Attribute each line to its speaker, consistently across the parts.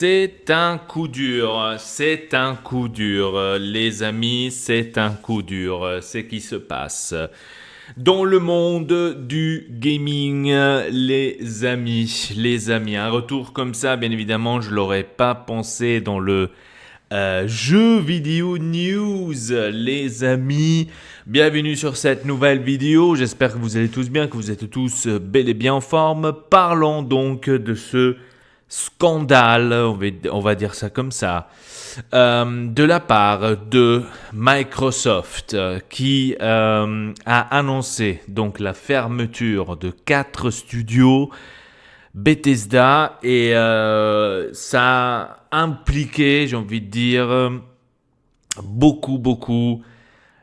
Speaker 1: C'est un coup dur, c'est un coup dur, les amis, c'est un coup dur, c'est qui se passe. Dans le monde du gaming, les amis, un retour comme ça, bien évidemment, je l'aurais pas pensé dans le jeu vidéo news, les amis. Bienvenue sur cette nouvelle vidéo, j'espère que vous allez tous bien, que vous êtes tous bel et bien en forme. Parlons donc de ce scandale, on va dire ça comme ça, de la part de Microsoft qui a annoncé donc la fermeture de 4 studios Bethesda et ça a impliqué, j'ai envie de dire, beaucoup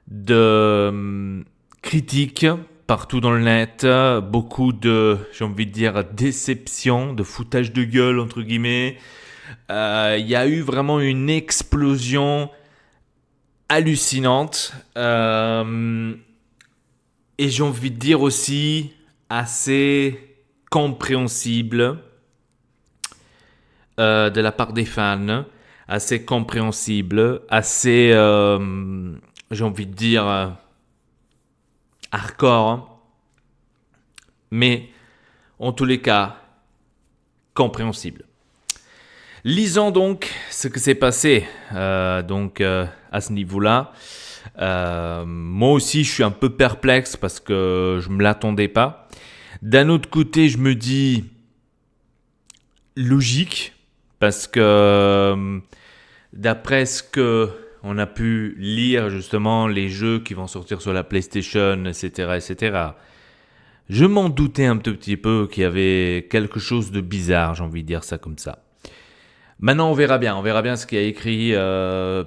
Speaker 1: de critiques partout dans le net, beaucoup de, j'ai envie de dire, déception, de foutage de gueule, entre guillemets. Il y a eu vraiment une explosion hallucinante. Et j'ai envie de dire aussi assez compréhensible de la part des fans. Assez compréhensible, assez, j'ai envie de dire, hardcore. Hein. Mais en tous les cas, compréhensible. Lisons donc ce que s'est passé à ce niveau-là. Moi aussi, je suis un peu perplexe parce que je ne me l'attendais pas. D'un autre côté, je me dis logique parce que d'après ce que on a pu lire justement les jeux qui vont sortir sur la PlayStation, etc., je m'en doutais un tout petit peu qu'il y avait quelque chose de bizarre, j'ai envie de dire ça comme ça. Maintenant, on verra bien ce qu'il y a écrit,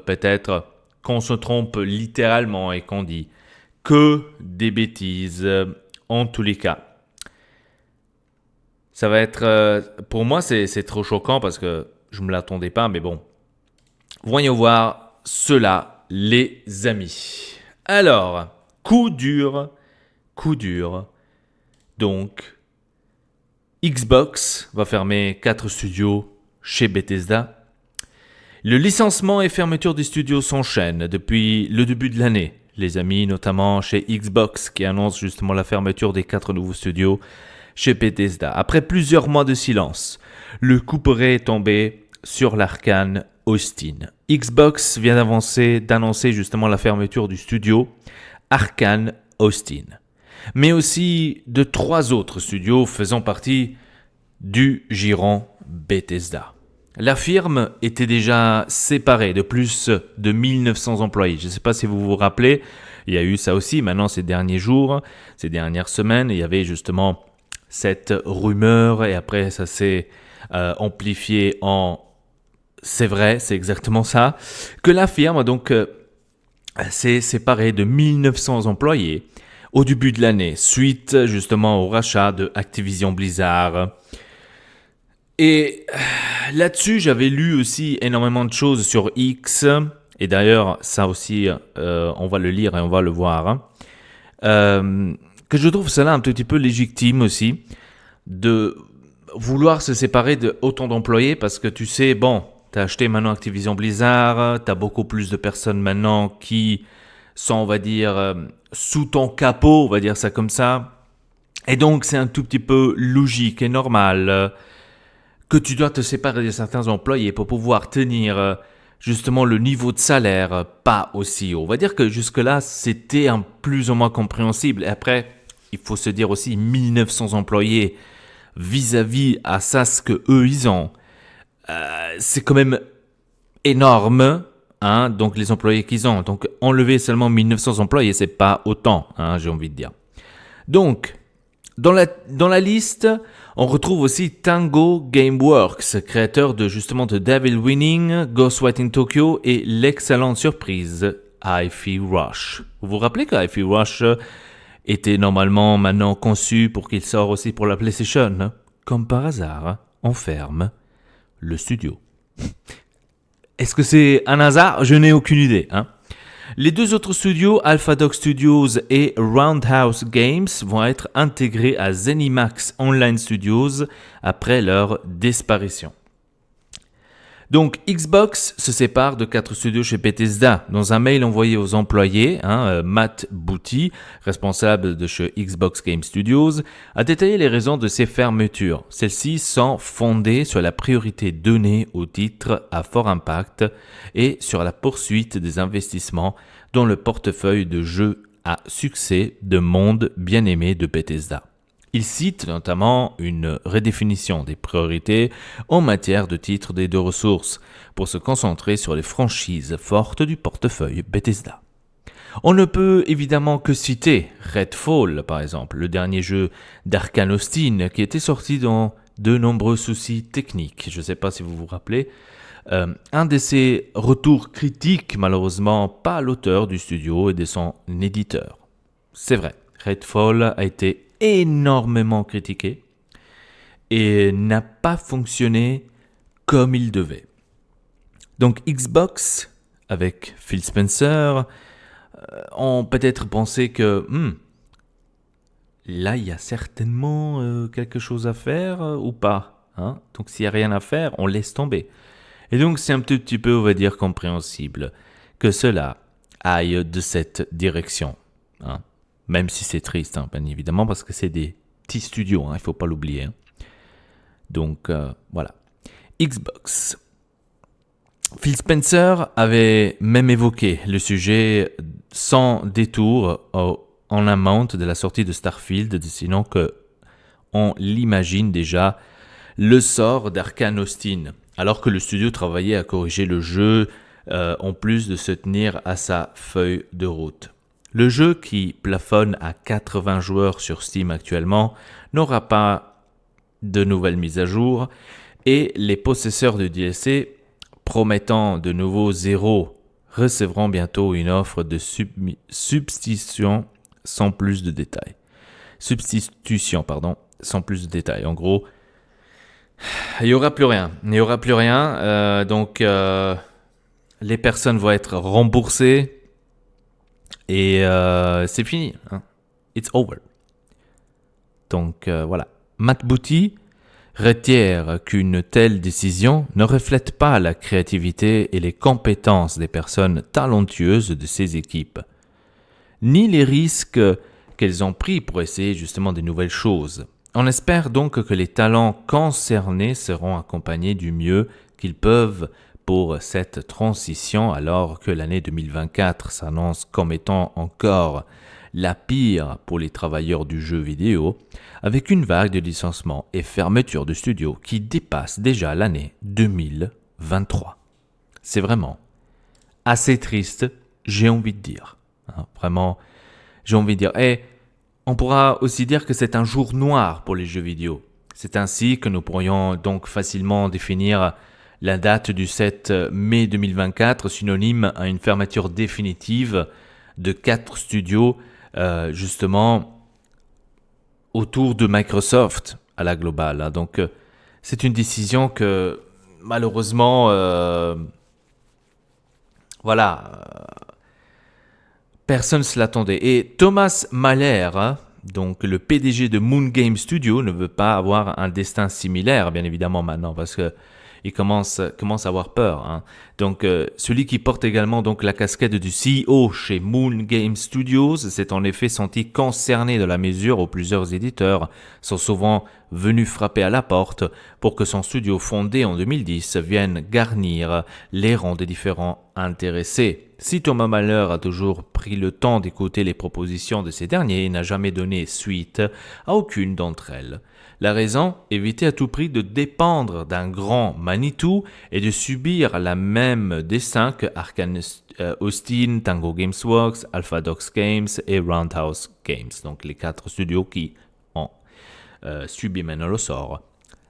Speaker 1: peut-être qu'on se trompe littéralement et qu'on dit que des bêtises, en tous les cas. Ça va être, pour moi, c'est trop choquant parce que je ne me l'attendais pas, mais bon. Voyons voir cela, les amis. Alors, coup dur. Donc, Xbox va fermer 4 studios chez Bethesda. Le licenciement et fermeture des studios s'enchaînent depuis le début de l'année. Les amis, notamment chez Xbox, qui annonce justement la fermeture des 4 nouveaux studios chez Bethesda. Après plusieurs mois de silence, le couperet est tombé sur l'Arkane Austin. Xbox vient d'annoncer justement la fermeture du studio Arcane Austin, mais aussi de 3 autres studios faisant partie du giron Bethesda. La firme était déjà séparée de plus de 1900 employés. Je ne sais pas si vous vous rappelez, il y a eu ça aussi maintenant ces derniers jours, ces dernières semaines. Il y avait justement cette rumeur et après ça s'est amplifié en c'est vrai, c'est exactement ça, que la firme donc s'est séparée de 1900 employés au début de l'année, suite justement au rachat de Activision Blizzard. Et là-dessus, j'avais lu aussi énormément de choses sur X, et d'ailleurs, ça aussi, on va le lire et on va le voir, hein. Que je trouve cela un petit peu légitime aussi, de vouloir se séparer de autant d'employés, parce que tu sais, bon, t'as acheté maintenant Activision Blizzard, t'as beaucoup plus de personnes maintenant qui sont, on va dire, sous ton capot, on va dire ça comme ça. Et donc, c'est un tout petit peu logique et normal que tu dois te séparer de certains employés pour pouvoir tenir justement le niveau de salaire pas aussi haut. On va dire que jusque-là, c'était un plus ou moins compréhensible. Et après, il faut se dire aussi 1900 employés vis-à-vis à ça ce que eux ils ont. C'est quand même énorme, hein, donc les employés qu'ils ont. Donc enlever seulement 1900 employés, c'est pas autant, hein, j'ai envie de dire. Donc, dans la liste, on retrouve aussi Tango Gameworks, créateur de justement de Devil Winning, Ghostwriting Tokyo et l'excellente surprise Hi-Fi Rush. Vous vous rappelez que Hi-Fi Rush était normalement maintenant conçu pour qu'il sorte aussi pour la PlayStation, hein? Comme par hasard, on ferme le studio. Est-ce que c'est un hasard? Je n'ai aucune idée, hein. Les 2 autres studios, AlphaDog Studios et Roundhouse Games, vont être intégrés à ZeniMax Online Studios après leur disparition. Donc Xbox se sépare de 4 studios chez Bethesda. Dans un mail envoyé aux employés, Matt Booty, responsable de chez Xbox Game Studios, a détaillé les raisons de ces fermetures. Celles-ci sont fondées sur la priorité donnée aux titres à fort impact et sur la poursuite des investissements dans le portefeuille de jeux à succès de monde bien aimé de Bethesda. Il cite notamment une redéfinition des priorités en matière de titres et de ressources pour se concentrer sur les franchises fortes du portefeuille Bethesda. On ne peut évidemment que citer Redfall, par exemple, le dernier jeu d'Arkane Austin qui était sorti dans de nombreux soucis techniques. Je ne sais pas si vous vous rappelez. Un de ces retours critiques, malheureusement, pas à l'auteur du studio et de son éditeur. C'est vrai, Redfall a été énormément critiqué et n'a pas fonctionné comme il devait. Donc Xbox, avec Phil Spencer, ont peut-être pensé que là il y a certainement quelque chose à faire ou pas. Donc s'il n'y a rien à faire, on laisse tomber. Et donc c'est un petit peu, on va dire, compréhensible que cela aille de cette direction. Même si c'est triste, bien évidemment, parce que c'est des petits studios, il ne faut pas l'oublier. Donc, voilà. Xbox. Phil Spencer avait même évoqué le sujet sans détour en amont de la sortie de Starfield, sinon qu'on l'imagine déjà le sort d'Arkane Austin, alors que le studio travaillait à corriger le jeu, en plus de se tenir à sa feuille de route. Le jeu, qui plafonne à 80 joueurs sur Steam actuellement, n'aura pas de nouvelles mises à jour et les possesseurs de DLC promettant de nouveaux zéros recevront bientôt une offre de substitution sans plus de détails. Sans plus de détails. En gros, il n'y aura plus rien. Donc, les personnes vont être remboursées. Et c'est fini. It's over. Donc voilà. Matt Booty retient qu'une telle décision ne reflète pas la créativité et les compétences des personnes talentueuses de ces équipes, ni les risques qu'elles ont pris pour essayer justement de nouvelles choses. On espère donc que les talents concernés seront accompagnés du mieux qu'ils peuvent pour cette transition, alors que l'année 2024 s'annonce comme étant encore la pire pour les travailleurs du jeu vidéo, avec une vague de licenciements et fermetures de studios qui dépasse déjà l'année 2023. C'est vraiment assez triste, j'ai envie de dire. Vraiment, j'ai envie de dire. Et on pourra aussi dire que c'est un jour noir pour les jeux vidéo. C'est ainsi que nous pourrions donc facilement définir la date du 7 mai 2024, synonyme à une fermeture définitive de 4 studios, justement, autour de Microsoft à la globale. Donc, c'est une décision que, malheureusement, personne ne se l'attendait. Et Thomas Mahler, donc le PDG de Moon Game Studio, ne veut pas avoir un destin similaire, bien évidemment, maintenant, parce que il commence à avoir peur. Donc, celui qui porte également donc la casquette du CEO chez Moon Game Studios s'est en effet senti concerné de la mesure où plusieurs éditeurs sont souvent venus frapper à la porte pour que son studio fondé en 2010 vienne garnir les rangs des différents intéressés. Si Thomas Mahler a toujours pris le temps d'écouter les propositions de ces derniers, il n'a jamais donné suite à aucune d'entre elles. La raison, éviter à tout prix de dépendre d'un grand Manitou et de subir la même destin que Arcane Austin, Tango Gameworks, Alphadox Games et Roundhouse Games, donc les 4 studios qui ont subi maintenant le sort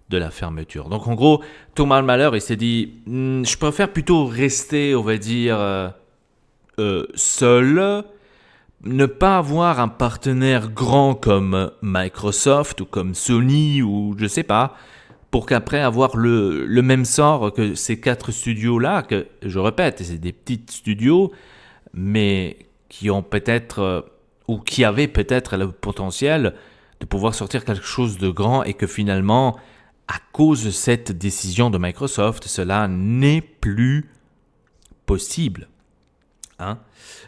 Speaker 1: de la fermeture. Donc en gros, Thomas Mahler, il s'est dit, je préfère plutôt rester, on va dire, seul, ne pas avoir un partenaire grand comme Microsoft ou comme Sony ou je sais pas, pour qu'après avoir le même sort que ces 4 studios-là, que je répète, c'est des petits studios, mais qui ont peut-être, ou qui avaient peut-être le potentiel de pouvoir sortir quelque chose de grand et que finalement, à cause de cette décision de Microsoft, cela n'est plus possible. Hein?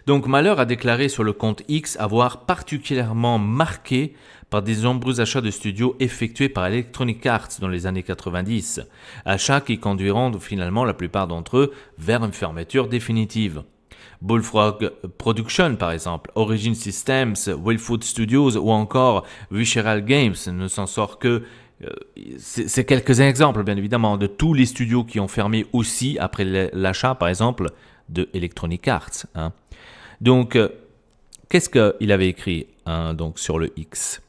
Speaker 1: Donc Mahler a déclaré sur le compte X avoir particulièrement marqué par des nombreux achats de studios effectués par Electronic Arts dans les années 90, achats qui conduiront finalement la plupart d'entre eux vers une fermeture définitive. Bullfrog Productions par exemple, Origin Systems, Wildfoot Studios ou encore Visceral Games ne s'en sort que c'est quelques exemples bien évidemment de tous les studios qui ont fermé aussi après l'achat par exemple de Electronic Arts. Hein. Donc, qu'est-ce qu'il avait écrit donc, sur le X?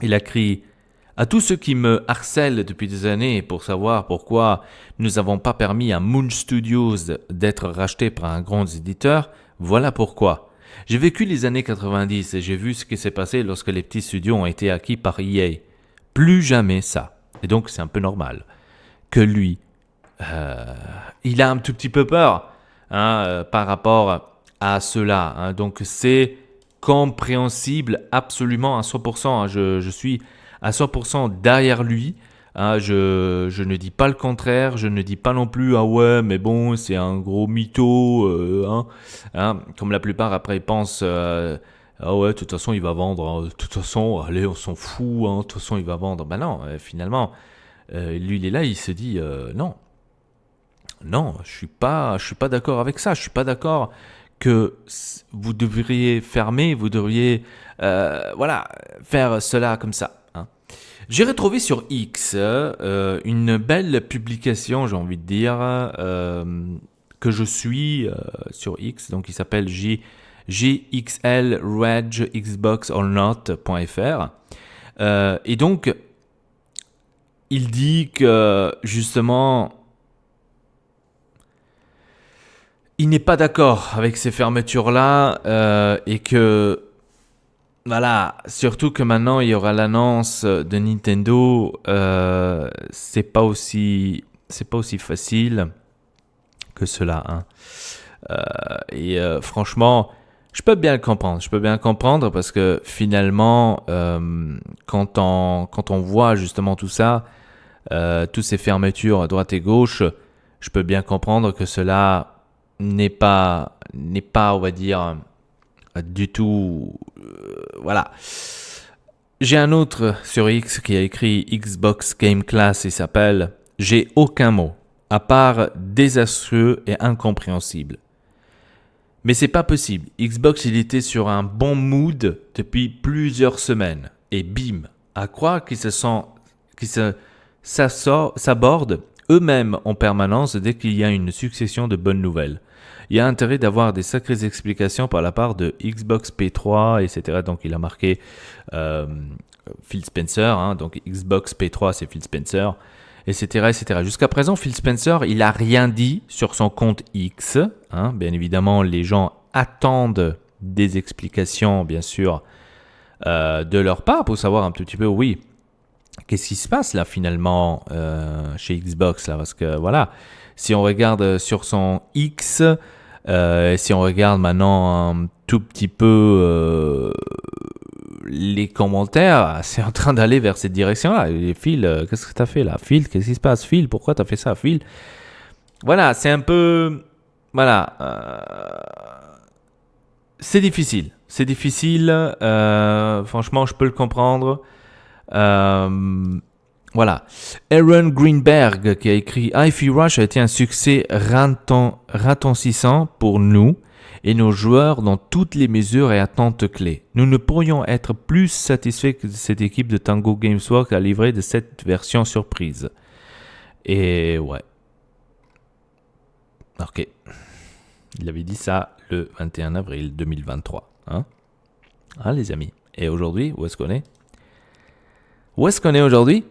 Speaker 1: Il a écrit « À tous ceux qui me harcèlent depuis des années pour savoir pourquoi nous n'avons pas permis à Moon Studios d'être racheté par un grand éditeur, voilà pourquoi. J'ai vécu les années 90 et j'ai vu ce qui s'est passé lorsque les petits studios ont été acquis par EA. Plus jamais ça. Et donc, c'est un peu normal que lui, il a un tout petit peu peur par rapport à cela. Hein. Donc, c'est compréhensible absolument à 100%. Hein. Je suis à 100% derrière lui. Hein. Je ne dis pas le contraire. Je ne dis pas non plus « Ah ouais, mais bon, c'est un gros mytho. » Comme la plupart, après, ils pensent ah ouais, de toute façon, il va vendre. Hein. De toute façon, allez, on s'en fout. Hein. De toute façon, il va vendre. Ben non, finalement, lui, il est là, il se dit non. Non, je suis pas d'accord avec ça. Je suis pas d'accord que vous devriez fermer, vous devriez faire cela comme ça. Hein. J'ai retrouvé sur X une belle publication, j'ai envie de dire, que je suis sur X, donc il s'appelle jxlregxboxornot.fr. Et donc, il dit que justement, il n'est pas d'accord avec ces fermetures-là et que, voilà, surtout que maintenant il y aura l'annonce de Nintendo, c'est pas aussi facile que cela. Hein. Franchement, je peux bien le comprendre parce que finalement, quand on voit justement tout ça, toutes ces fermetures à droite et gauche, je peux bien comprendre que cela n'est pas, on va dire, du tout, voilà. J'ai un autre sur X qui a écrit Xbox Game Class, il s'appelle « J'ai aucun mot, à part désastreux et incompréhensible ». Mais c'est pas possible. Xbox, il était sur un bon mood depuis plusieurs semaines. Et bim, à croire qu'ils s'abordent eux-mêmes en permanence dès qu'il y a une succession de bonnes nouvelles. Il y a intérêt d'avoir des sacrées explications par la part de Xbox P3, etc. Donc il a marqué Phil Spencer, hein, donc Xbox P3 c'est Phil Spencer, etc. etc. Jusqu'à présent, Phil Spencer, il n'a rien dit sur son compte X. Hein. Bien évidemment, les gens attendent des explications, bien sûr, de leur part pour savoir un petit peu, oui, qu'est-ce qui se passe là finalement chez Xbox là, parce que voilà, si on regarde sur son X, si on regarde maintenant un tout petit peu les commentaires, c'est en train d'aller vers cette direction-là. Et Phil, qu'est-ce que tu as fait là? Phil, qu'est-ce qui se passe? Phil, pourquoi tu as fait ça? Phil, voilà, c'est un peu, voilà, c'est difficile. C'est difficile. Franchement, je peux le comprendre. Voilà. Aaron Greenberg qui a écrit Hi-Fi Rush a été un succès retentissant pour nous et nos joueurs dans toutes les mesures et attentes clés. Nous ne pourrions être plus satisfaits que cette équipe de Tango Gameworks a livré de cette version surprise. Et ouais. Ok. Il avait dit ça le 21 avril 2023. Hein, les amis. Et aujourd'hui, où est-ce qu'on est? Où est-ce qu'on est aujourd'hui?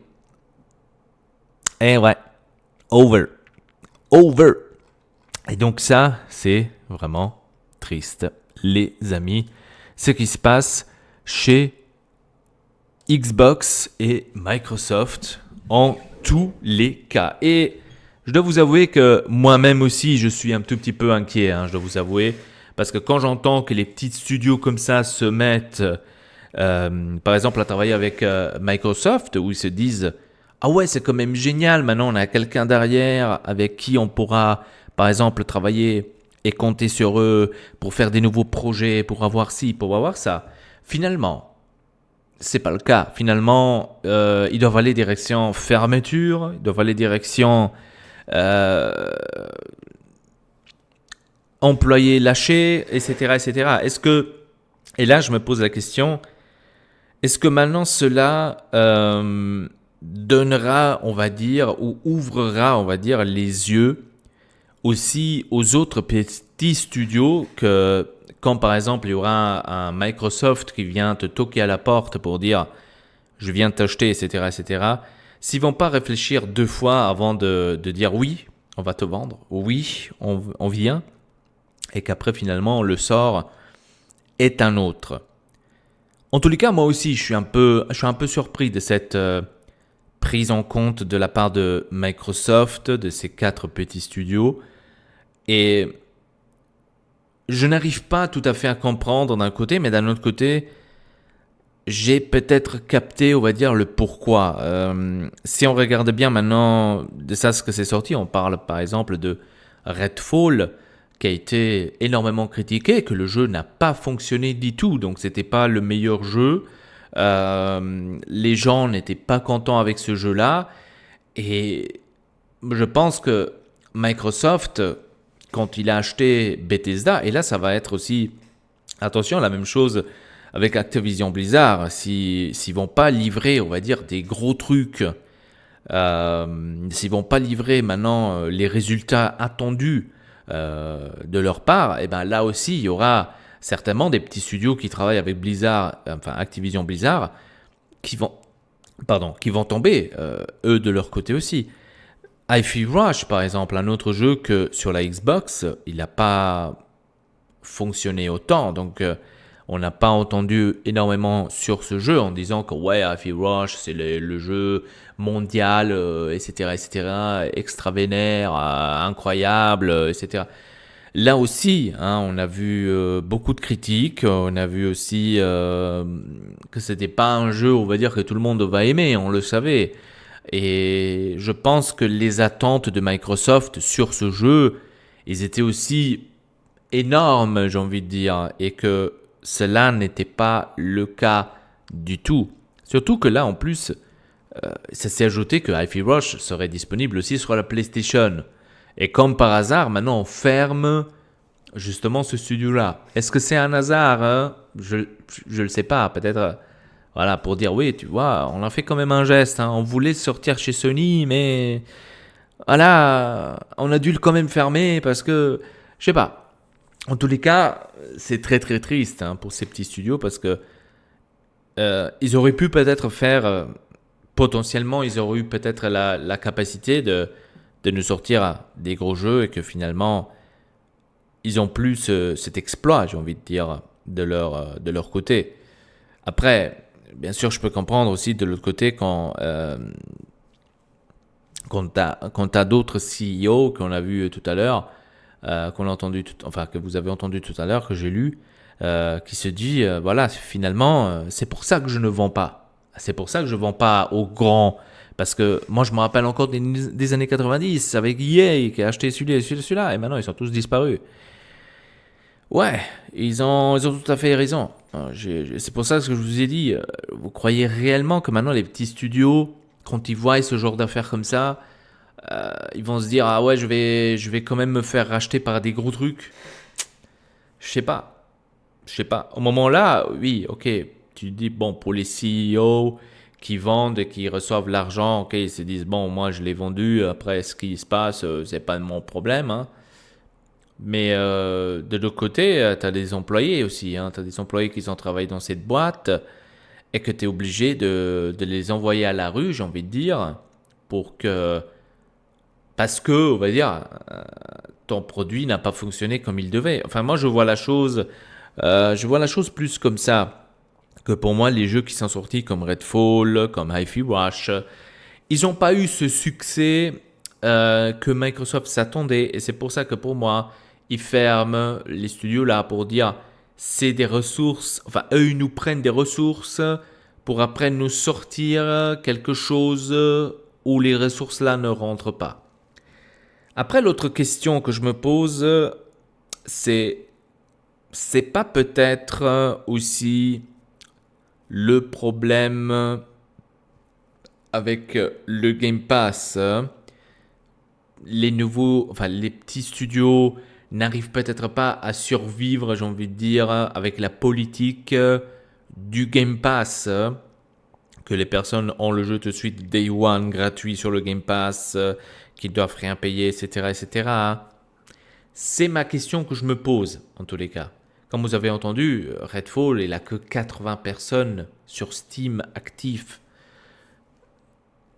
Speaker 1: Eh ouais, over. Et donc ça, c'est vraiment triste, les amis. Ce qui se passe chez Xbox et Microsoft en tous les cas. Et je dois vous avouer que moi-même aussi, je suis un tout petit peu inquiet, je dois vous avouer. Parce que quand j'entends que les petits studios comme ça se mettent... par exemple, à travailler avec Microsoft, où ils se disent ah ouais, c'est quand même génial, maintenant on a quelqu'un derrière avec qui on pourra, par exemple, travailler et compter sur eux pour faire des nouveaux projets, pour avoir ci, pour avoir ça. Finalement, c'est pas le cas. Finalement, ils doivent aller direction fermeture, ils doivent aller direction euh, employés lâchés, etc., etc. Est-ce que, et là je me pose la question, est-ce que maintenant cela donnera, on va dire, ou ouvrira, on va dire, les yeux aussi aux autres petits studios que quand par exemple il y aura un Microsoft qui vient te toquer à la porte pour dire je viens t'acheter, etc., etc., s'ils vont pas réfléchir deux fois avant de dire oui, on va te vendre, oui, on vient, et qu'après finalement le sort est un autre. En tous les cas, moi aussi, je suis un peu surpris de cette prise en compte de la part de Microsoft, de ces 4 petits studios. Et je n'arrive pas tout à fait à comprendre d'un côté, mais d'un autre côté, j'ai peut-être capté, on va dire, le pourquoi. Si on regarde bien maintenant de ça, ce que c'est sorti, on parle par exemple de Redfall, qui a été énormément critiqué, que le jeu n'a pas fonctionné du tout, donc c'était pas le meilleur jeu. Les gens n'étaient pas contents avec ce jeu-là, et je pense que Microsoft, quand il a acheté Bethesda, et là ça va être aussi, attention, la même chose avec Activision Blizzard, s'ils vont pas livrer, on va dire, des gros trucs, s'ils vont pas livrer maintenant les résultats attendus de leur part, et ben là aussi il y aura certainement des petits studios qui travaillent avec Blizzard, enfin Activision Blizzard, qui vont, qui vont tomber eux de leur côté aussi. Hi-Fi Rush par exemple, un autre jeu que sur la Xbox, il n'a pas fonctionné autant, donc on n'a pas entendu énormément sur ce jeu en disant que ouais, Hi-Fi Rush c'est le jeu mondial, etc., etc., extra vénère, incroyable, etc. Là aussi, hein, on a vu beaucoup de critiques, on a vu aussi que c'était pas un jeu, on va dire, que tout le monde va aimer, on le savait. Et je pense que les attentes de Microsoft sur ce jeu, ils étaient aussi énormes, j'ai envie de dire, et que cela n'était pas le cas du tout. Surtout que là, en plus, ça s'est ajouté que Hi-Fi Rush serait disponible aussi sur la PlayStation. Et comme par hasard, maintenant on ferme justement ce studio-là. Est-ce que c'est un hasard, hein? Je ne le sais pas. Peut-être, voilà, pour dire oui, tu vois, on a fait quand même un geste, hein. On voulait sortir chez Sony, mais voilà, on a dû le quand même fermer parce que, je sais pas. En tous les cas, c'est très très triste, hein, pour ces petits studios parce que ils auraient pu peut-être faire, potentiellement, ils auraient eu peut-être la capacité de nous sortir des gros jeux et que finalement, ils ont plus cet exploit, j'ai envie de dire, de leur côté. Après, bien sûr, je peux comprendre aussi de l'autre côté quand t'as d'autres CEO qu'on a vu tout à l'heure, qu'on a entendu, enfin que vous avez entendu tout à l'heure, que j'ai lu, qui se dit, voilà, finalement, c'est pour ça que je ne vends pas. C'est pour ça que je ne vends pas aux grands. Parce que moi, je me rappelle encore des années 90 avec EA qui a acheté celui-là et celui-là, et maintenant, ils sont tous disparus. Ouais, ils ont tout à fait raison. C'est pour ça que je vous ai dit, vous croyez réellement que maintenant les petits studios, quand ils voient ce genre d'affaires comme ça, ils vont se dire ah ouais, je vais quand même me faire racheter par des gros trucs. Je sais pas, je sais pas. Au moment là, oui, ok, tu dis bon pour les CEO qui vendent et qui reçoivent l'argent, ok, ils se disent bon moi je l'ai vendu, après ce qui se passe, c'est pas mon problème, hein. Mais de l'autre côté, tu as des employés aussi. Hein. Tu as des employés qui ont travaillé dans cette boîte et que tu es obligé de les envoyer à la rue, j'ai envie de dire, pour que. Parce que, on va dire, ton produit n'a pas fonctionné comme il devait. Enfin, moi, je vois la chose plus comme ça. Que pour moi, les jeux qui sont sortis comme Redfall, comme Hi-Fi Rush, ils n'ont pas eu ce succès que Microsoft s'attendait. Et c'est pour ça que pour moi, ils ferment les studios là pour dire c'est des ressources. Enfin, eux, ils nous prennent des ressources pour après nous sortir quelque chose où les ressources là ne rentrent pas. Après, l'autre question que je me pose, c'est pas peut-être aussi le problème avec le Game Pass. Les petits studios n'arrivent peut-être pas à survivre, j'ai envie de dire, avec la politique du Game Pass. Que les personnes ont le jeu tout de suite Day One gratuit sur le Game Pass, qu'ils doivent rien payer, etc., etc. C'est ma question que je me pose, en tous les cas. Comme vous avez entendu, Redfall, il n'a que 80 personnes sur Steam actifs.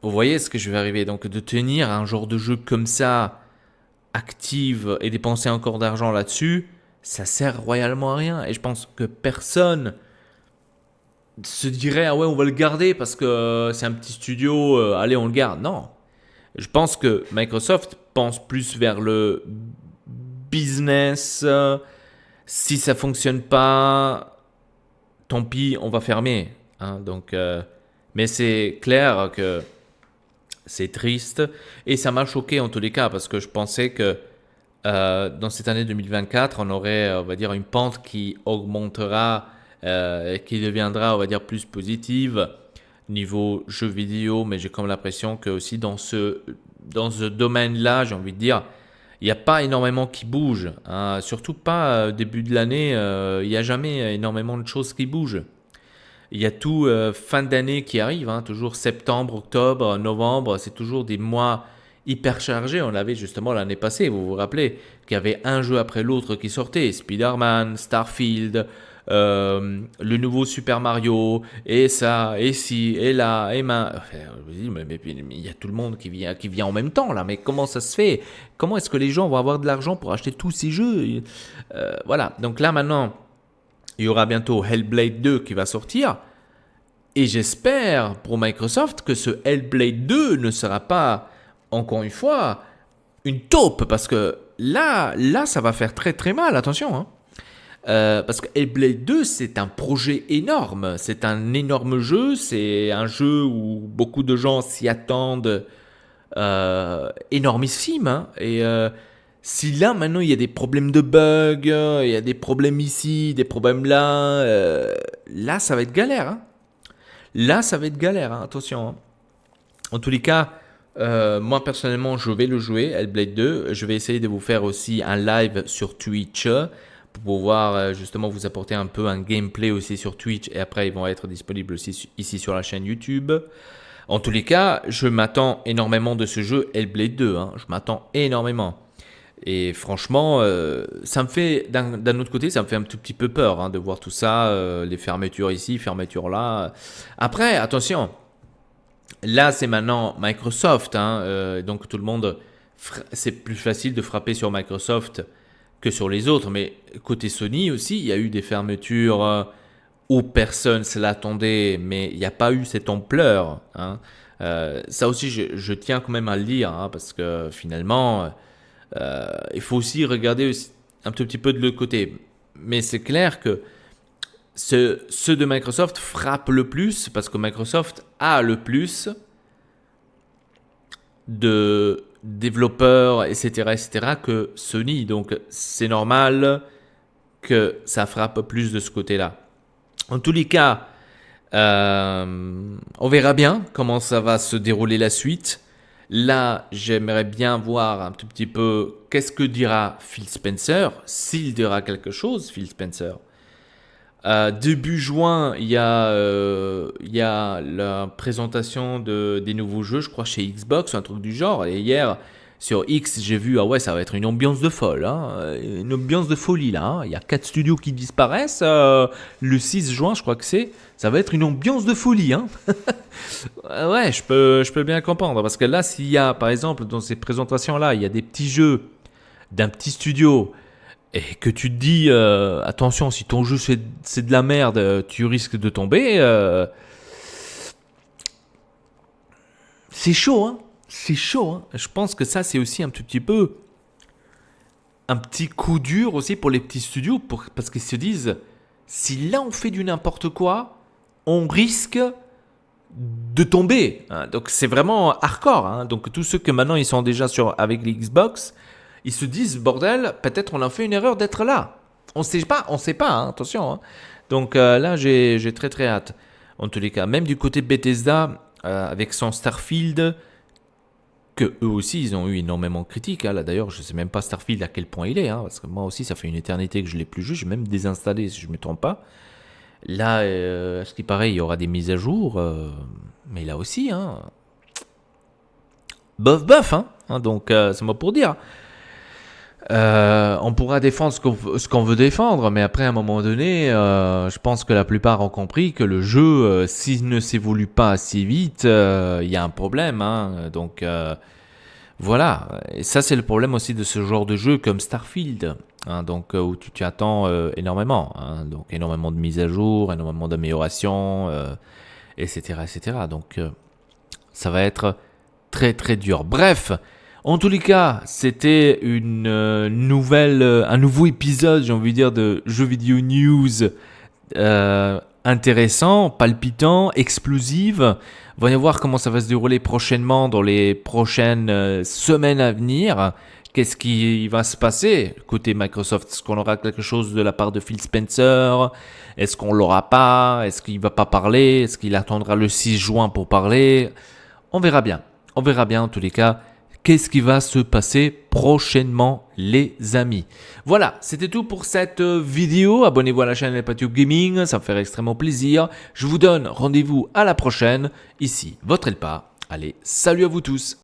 Speaker 1: Vous voyez ce que je vais arriver. Donc de tenir un genre de jeu comme ça, active, et dépenser encore d'argent là-dessus, ça sert royalement à rien. Et je pense que personne se dirait ah ouais, on va le garder parce que c'est un petit studio, allez, on le garde. Non. Je pense que Microsoft pense plus vers le business. Si ça fonctionne pas, tant pis, on va fermer. Hein. Donc, mais c'est clair que c'est triste et ça m'a choqué en tous les cas parce que je pensais que dans cette année 2024, on aurait, on va dire, une pente qui augmentera, qui deviendra, on va dire, plus positive niveau jeux vidéo, mais j'ai comme l'impression que aussi dans ce domaine-là, j'ai envie de dire, il n'y a pas énormément qui bouge, hein. Surtout pas début de l'année, il n'y a jamais énormément de choses qui bougent. Il y a tout fin d'année qui arrive, hein, toujours septembre, octobre, novembre, c'est toujours des mois hyper chargés. On l'avait justement l'année passée, vous vous rappelez, qu'il y avait un jeu après l'autre qui sortait, Spider-Man, Starfield, le nouveau Super Mario, et ça, et ci, et là, et main. Enfin, je me dis, mais il y a tout le monde qui vient en même temps là, mais comment ça se fait? Comment est-ce que les gens vont avoir de l'argent pour acheter tous ces jeux? Voilà, donc là maintenant, il y aura bientôt Hellblade 2 qui va sortir. Et j'espère pour Microsoft que ce Hellblade 2 ne sera pas, encore une fois, une taupe. Parce que là, ça va faire très très mal, attention. Hein. Parce que Hellblade 2, c'est un projet énorme. C'est un énorme jeu. C'est un jeu où beaucoup de gens s'y attendent énormissime. Hein. Et si là, maintenant, il y a des problèmes de bugs, il y a des problèmes ici, des problèmes là, là, ça va être galère. Hein. Là, ça va être galère, hein, attention. Hein. En tous les cas, moi personnellement, je vais le jouer, Hellblade 2. Je vais essayer de vous faire aussi un live sur Twitch pour pouvoir justement vous apporter un peu un gameplay aussi sur Twitch. Et après, ils vont être disponibles aussi ici sur la chaîne YouTube. En tous les cas, je m'attends énormément de ce jeu Hellblade 2. Hein. Je m'attends énormément. Et franchement, ça me fait, d'un autre côté, ça me fait un tout petit peu peur hein, de voir tout ça, les fermetures ici, fermetures là. Après, attention, là c'est maintenant Microsoft, hein, donc tout le monde, c'est plus facile de frapper sur Microsoft que sur les autres. Mais côté Sony aussi, il y a eu des fermetures où personne ne l'attendait, mais il n'y a pas eu cette ampleur. Hein. Ça aussi, je tiens quand même à le dire, hein, parce que finalement... il faut aussi regarder un tout petit peu de l'autre côté. Mais c'est clair que ceux de Microsoft frappent le plus parce que Microsoft a le plus de développeurs, etc., que Sony. Donc c'est normal que ça frappe plus de ce côté-là. En tous les cas, on verra bien comment ça va se dérouler la suite. Là, j'aimerais bien voir un tout petit peu qu'est-ce que dira Phil Spencer, s'il dira quelque chose, Phil Spencer. Début juin, il y a la présentation des nouveaux jeux, je crois, chez Xbox, un truc du genre. Et hier, sur X, j'ai vu, ah ouais, ça va être une ambiance de folle, hein, une ambiance de folie là. Hein. Il y a 4 studios qui disparaissent. Le 6 juin, je crois que ça va être une ambiance de folie. Hein. Ouais, je peux bien comprendre. Parce que là, s'il y a, par exemple, dans ces présentations-là, il y a des petits jeux d'un petit studio et que tu te dis, attention, si ton jeu c'est de la merde, tu risques de tomber. C'est chaud, hein. C'est chaud. Hein. Je pense que ça, c'est aussi un tout petit peu un petit coup dur aussi pour les petits studios parce qu'ils se disent, si là on fait du n'importe quoi, on risque de tomber. Hein. Donc c'est vraiment hardcore. Hein. Donc tous ceux que maintenant ils sont déjà avec les Xbox, ils se disent bordel, peut-être on a fait une erreur d'être là. On sait pas, hein, attention. Hein. Donc là j'ai très très hâte. En tous les cas, même du côté Bethesda avec son Starfield, que eux aussi ils ont eu énormément de critiques. Hein. Là d'ailleurs je sais même pas Starfield à quel point il est, hein, parce que moi aussi ça fait une éternité que je l'ai plus joué. J'ai même désinstallé si je me trompe pas. Là, ce qui paraît, il y aura des mises à jour, mais là aussi, hein, bof, hein, donc c'est moi pour dire. On pourra défendre ce qu'on veut défendre, mais après, à un moment donné, je pense que la plupart ont compris que le jeu, s'il ne s'évolue pas assez vite, il y a un problème. Hein, donc voilà, et ça c'est le problème aussi de ce genre de jeu comme Starfield, hein, donc où tu attends énormément, hein, donc énormément de mises à jour, énormément d'améliorations, etc. Donc ça va être très très dur. Bref, en tous les cas, c'était une un nouveau épisode, j'ai envie de dire, de Jeux Vidéo News intéressant, palpitant, explosive. Voyons voir comment ça va se dérouler prochainement dans les prochaines semaines à venir. Qu'est-ce qui va se passer côté Microsoft? Est-ce qu'on aura quelque chose de la part de Phil Spencer? Est-ce qu'on l'aura pas? Est-ce qu'il va pas parler? Est-ce qu'il attendra le 6 juin pour parler? On verra bien. On verra bien en tous les cas. Qu'est-ce qui va se passer prochainement, les amis? Voilà, c'était tout pour cette vidéo. Abonnez-vous à la chaîne Elpatube Gaming, ça me fait extrêmement plaisir. Je vous donne rendez-vous à la prochaine. Ici, votre Elpa. Allez, salut à vous tous!